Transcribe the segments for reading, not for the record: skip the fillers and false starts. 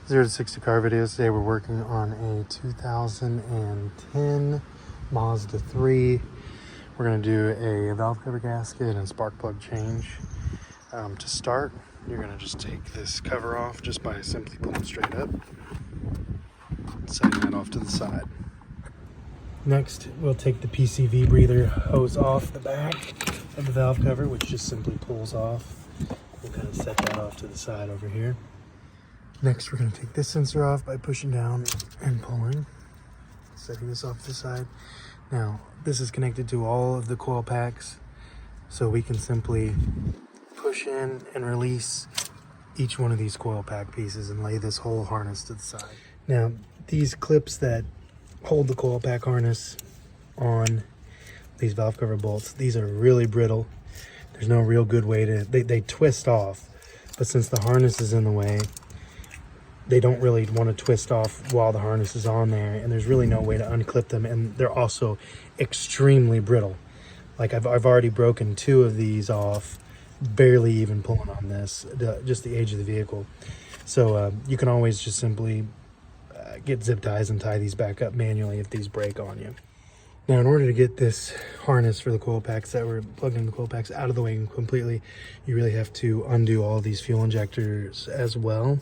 0 to 60 car videos. Today we're working on a 2010 Mazda 3. We're going to do a valve cover gasket and spark plug change. To start, you're going to just take this cover off just by simply pulling straight up, setting that off to the side. Next, we'll take the PCV breather hose off the back of the valve cover, which just simply pulls off. We'll kind of set that off to the side over here. Next, we're going to take this sensor off by pushing down and pulling, setting this off to the side. Now, this is connected to all of the coil packs, so we can simply push in and release each one of these coil pack pieces and lay this whole harness to the side. Now, these clips that hold the coil pack harness on these valve cover bolts, these are really brittle. There's no real good way to, they twist off, but since the harness is in the way, they don't really want to twist off while the harness is on there, and there's really no way to unclip them, and they're also extremely brittle. Like I've already broken 2 of these off, barely even pulling on this, just the age of the vehicle. So you can always just simply get zip ties and tie these back up manually if these break on you. Now, in order to get this harness for the coil packs that were plugged into the coil packs out of the way completely, you really have to undo all these fuel injectors as well,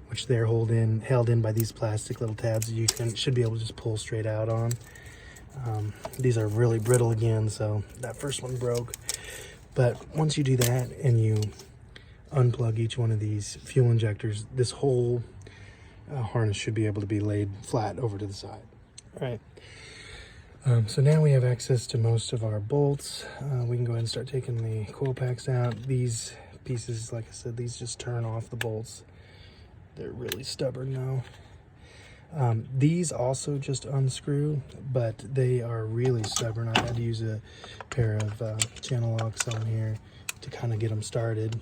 which they're held in by these plastic little tabs that you should be able to just pull straight out on. These are really brittle again, so that first one broke. But once you do that and you unplug each one of these fuel injectors, this whole harness should be able to be laid flat over to the side. All right. So now we have access to most of our bolts. We can go ahead and start taking the coil packs out. These pieces, like I said, these just turn off the bolts. They're really stubborn now. These also just unscrew, but they are really stubborn. I had to use a pair of channel locks on here to kind of get them started.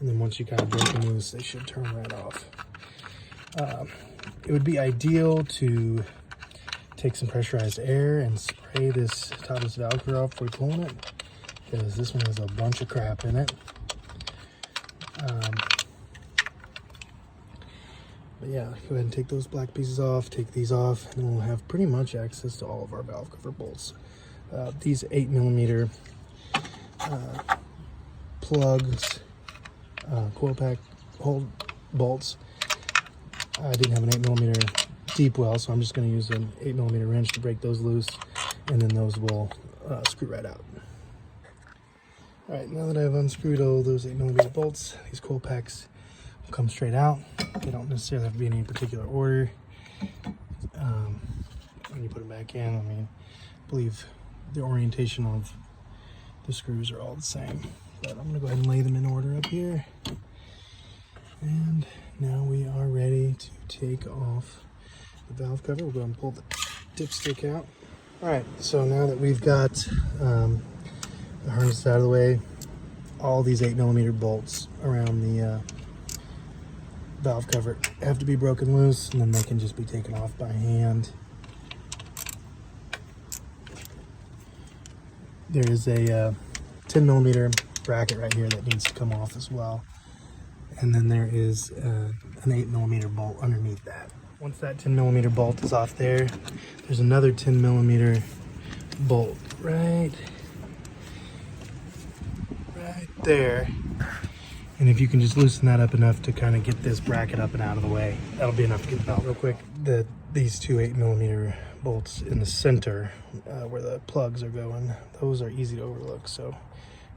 And then once you kind of break them loose, they should turn right off. It would be ideal to take some pressurized air and spray this top of this valve cover off before pulling it, because this one has a bunch of crap in it. But yeah, go ahead and take those black pieces off, take these off, and then we'll have pretty much access to all of our valve cover bolts. These 8mm plugs, coil pack hold bolts. I didn't have an 8mm deep well, so I'm just going to use an 8mm wrench to break those loose, and then those will screw right out. All right, now that I've unscrewed all those 8mm bolts, these coil packs will come straight out. They don't necessarily have to be in any particular order. When you put them back in, I believe the orientation of the screws are all the same. But I'm going to go ahead and lay them in order up here. And now we are ready to take off the valve cover. We'll go ahead and pull the dipstick out. All right, so now that we've got the harness out of the way, all these 8mm bolts around the valve cover have to be broken loose, and then they can just be taken off by hand. There is a 10mm bracket right here that needs to come off as well. And then there is an 8mm bolt underneath that. Once that 10mm bolt is off there, there's another 10mm bolt right there. And if you can just loosen that up enough to kind of get this bracket up and out of the way, that'll be enough to get them out real quick. These 2 8mm bolts in the center where the plugs are going, those are easy to overlook. So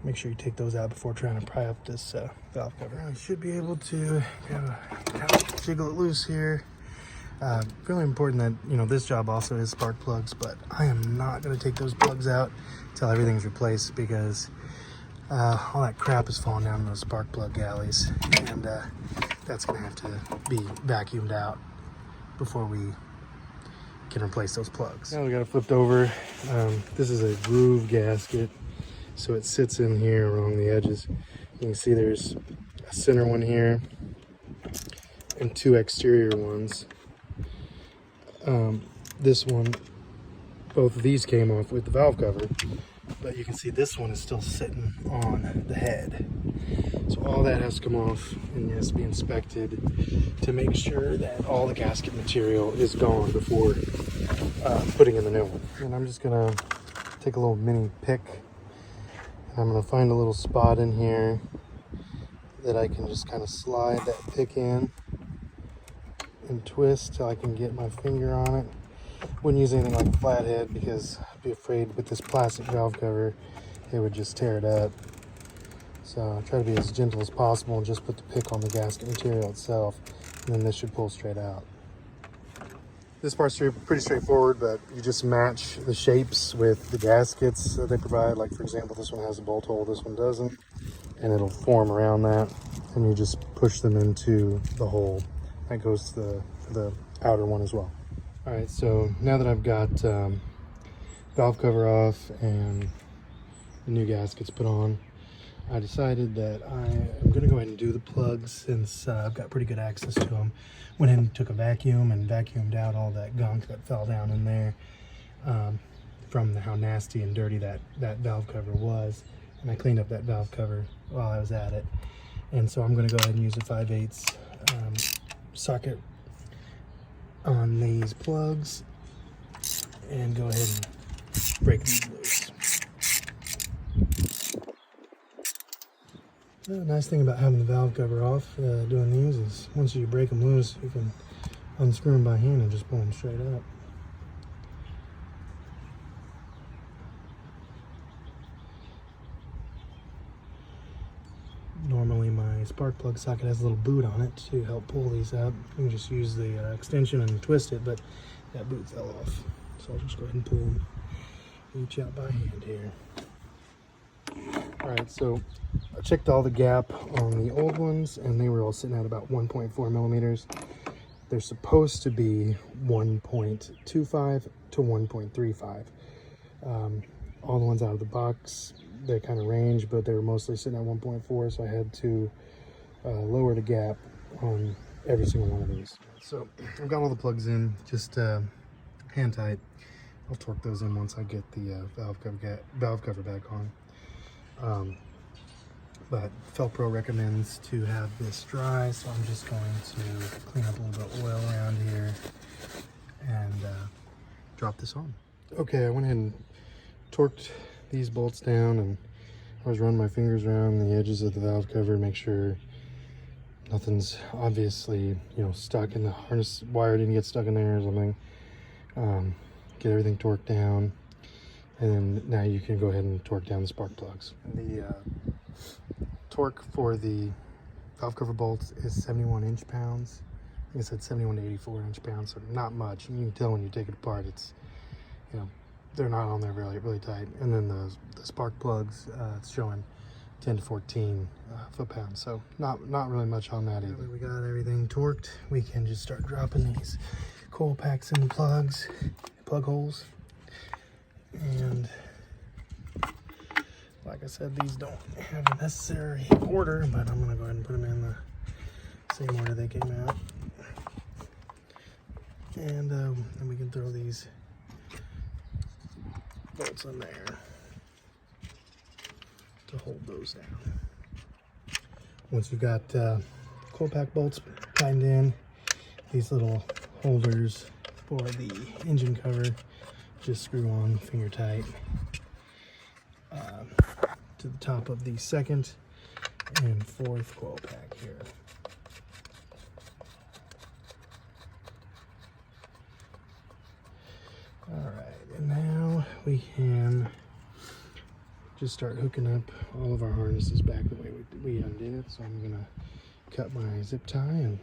make sure you take those out before trying to pry up this valve cover. I should be able to kind of jiggle it loose here. Really important that, this job also is spark plugs, but I am not going to take those plugs out until everything's replaced, because all that crap is falling down in those spark plug galleys, and that's going to have to be vacuumed out before we can replace those plugs. Now we got it flipped over. This is a groove gasket, so it sits in here along the edges. You can see there's a center one here and 2 exterior ones. This one, both of these came off with the valve cover, but you can see this one is still sitting on the head. So all that has to come off and has to be inspected to make sure that all the gasket material is gone before putting in the new one. And I'm just gonna take a little mini pick. I'm gonna find a little spot in here that I can just kind of slide that pick in and twist till I can get my finger on it. Wouldn't use anything like a flathead because I'd be afraid with this plastic valve cover it would just tear it up. So I try to be as gentle as possible and just put the pick on the gasket material itself, and then this should pull straight out. This part's pretty straightforward, but you just match the shapes with the gaskets that they provide. Like for example, this one has a bolt hole, this one doesn't, and it'll form around that, and you just push them into the hole. That goes to the outer one as well. All right, so now that I've got valve cover off and the new gaskets put on, I decided that I'm going to go ahead and do the plugs since I've got pretty good access to them. Went in and took a vacuum and vacuumed out all that gunk that fell down in there from how nasty and dirty that valve cover was. And I cleaned up that valve cover while I was at it. And so I'm going to go ahead and use a 5/8 socket on these plugs and go ahead and break these loose. The nice thing about having the valve cover off doing these is once you break them loose, you can unscrew them by hand and just pull them straight up. Normally my spark plug socket has a little boot on it to help pull these up. You can just use the extension and twist it, but that boot fell off. So I'll just go ahead and pull them each out by hand here. Alright, so I checked all the gap on the old ones and they were all sitting at about 1.4 millimeters. They're supposed to be 1.25 to 1.35. All the ones out of the box, they kind of range, but they were mostly sitting at 1.4, so I had to lower the gap on every single one of these. So I've got all the plugs in, just hand tight. I'll torque those in once I get the valve cover back on. But Felpro recommends to have this dry, so I'm just going to clean up a little bit of oil around here and drop this on. Okay, I went ahead and torqued these bolts down, and I was running my fingers around the edges of the valve cover to make sure nothing's obviously, stuck in the harness, wire didn't get stuck in there or something. Get everything torqued down, and then now you can go ahead and torque down the spark plugs. The torque for the valve cover bolts is 71 inch-pounds. I think it said 71 to 84 inch-pounds, so not much. You can tell when you take it apart, it's, they're not on there really tight. And then the spark plugs, it's showing 10 to 14 foot-pounds, so not really much on that either. Now that we got everything torqued, we can just start dropping these coil packs in the plug holes. And like I said, these don't have a necessary order, but I'm gonna go ahead and put them in the same order they came out. And then we can throw these bolts in there to hold those down. Once you've got coil pack bolts tightened in, these little holders for the engine cover just screw on finger tight to the top of the second and fourth coil pack here. Alright, and now we can just start hooking up all of our harnesses back the way we undid it. So I'm gonna cut my zip tie and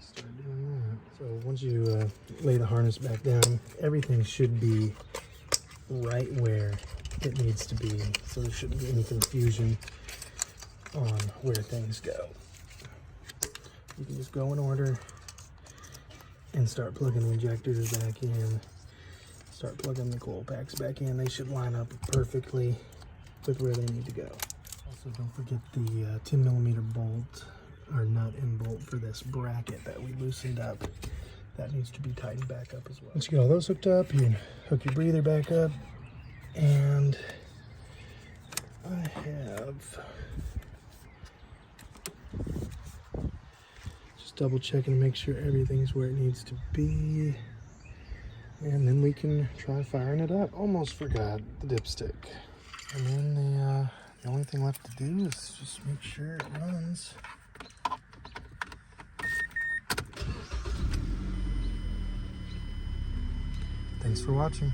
start doing that. So once you lay the harness back down, everything should be right where it needs to be, so there shouldn't be any confusion on where things go. You can just go in order and start plugging the injectors back in, start plugging the coil packs back in. They should line up perfectly with where they need to go. Also, don't forget the 10 millimeter bolt or nut and bolt for this bracket that we loosened up. That needs to be tightened back up as well. Once you get all those hooked up, you can hook your breather back up and I have just double checking to make sure everything's where it needs to be. And then we can try firing it up. Almost forgot the dipstick. And then the only thing left to do is just make sure it runs. Thanks for watching.